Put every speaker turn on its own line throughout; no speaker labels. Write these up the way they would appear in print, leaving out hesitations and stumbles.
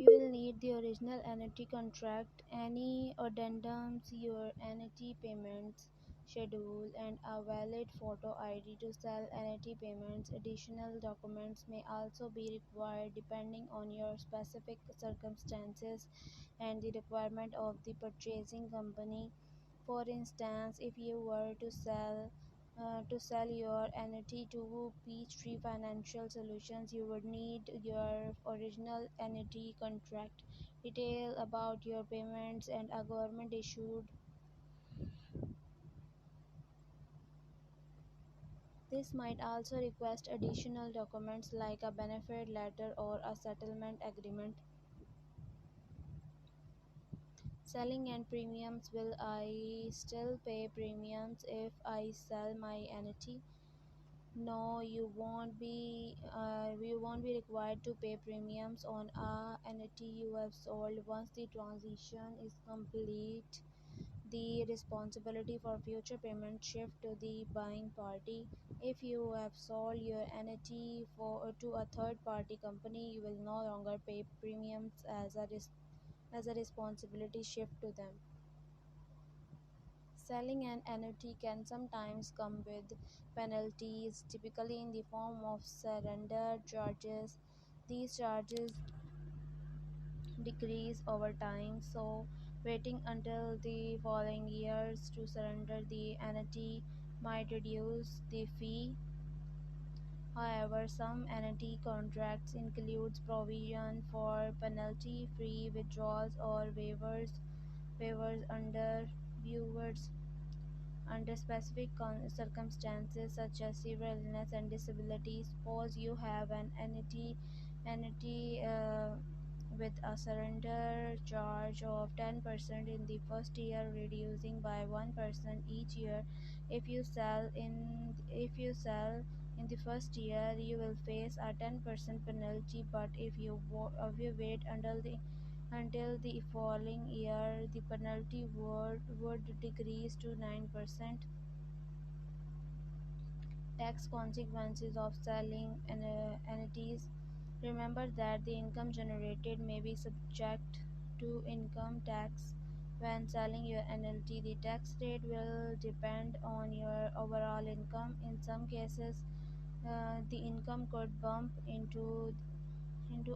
You will need the original annuity contract, any addendums, your annuity payments schedule, and a valid photo ID to sell annuity payments. Additional documents may also be required depending on your specific circumstances and the requirement of the purchasing company. For instance, if you were to sell your annuity to Peachtree Financial Solutions, you would need your original annuity contract, detail about your payments, and a government issued. This might also request additional documents like a benefit letter or a settlement agreement. Selling and premiums. Will I still pay premiums if I sell my annuity? No, you won't be required to pay premiums on a annuity you have sold once the transition is complete. The responsibility for future payment shift to the buying party. If you have sold your annuity to a third party company, you will no longer pay premiums as a responsibility shift to them. Selling an annuity can sometimes come with penalties, typically in the form of surrender charges. These charges decrease over time, so waiting until the following years to surrender the annuity might reduce the fee. However, some annuity contracts includes provision for penalty-free withdrawals or waivers viewers under specific circumstances such as severe illness and disability. Suppose you have an annuity with a surrender charge of 10% in the first year, reducing by 1% each year. If you sell in the first year, you will face a 10% penalty, but if you wait until the following year, the penalty would decrease to 9%. Tax consequences of selling annuities. Remember that the income generated may be subject to income tax. When selling your annuity, the tax rate will depend on your overall income. In some cases, the income could bump into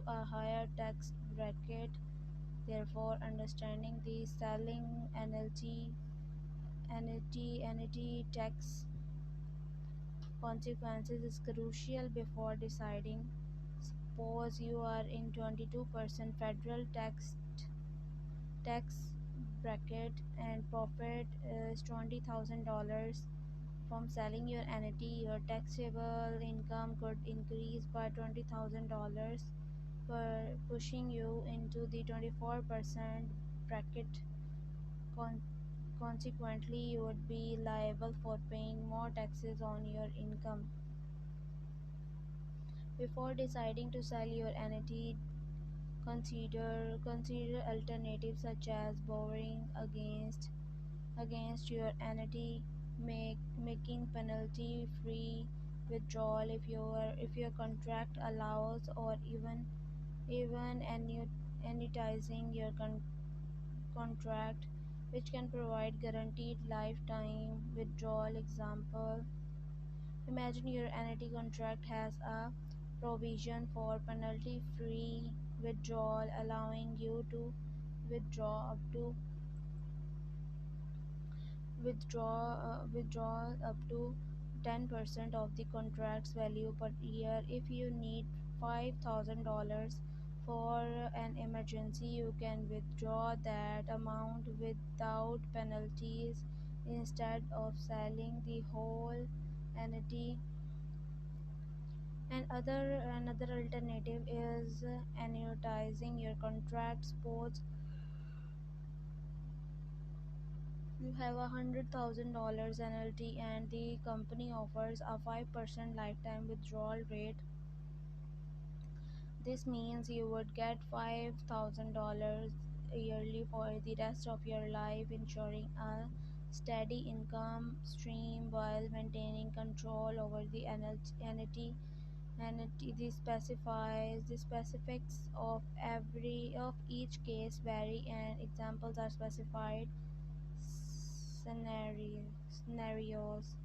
a higher tax bracket. Therefore, understanding the selling annuity tax consequences is crucial before deciding. Suppose you are in 22% federal tax bracket and profit is $20,000 from selling your annuity. Your taxable income could increase by $20,000 per pushing you into the 24% bracket. Con- Consequently, you would be liable for paying more taxes on your income. Before deciding to sell your annuity, consider alternatives such as borrowing against your annuity, making penalty-free withdrawal if your contract allows, or even annuitizing your contract, which can provide guaranteed lifetime withdrawal. Example: imagine your annuity contract has a provision for penalty-free withdrawal, allowing you to withdraw up to withdraw up to 10% of the contract's value per year. If you need $5,000 for an emergency, you can withdraw that amount without penalties instead of selling the whole annuity. Another alternative is annuitizing your contract. Suppose you have $100,000 annuity and the company offers a 5% lifetime withdrawal rate. This means you would get $5,000 yearly for the rest of your life, ensuring a steady income stream while maintaining control over the annuity. And it specifies the specifics of of each case vary and examples are specified. Scenarios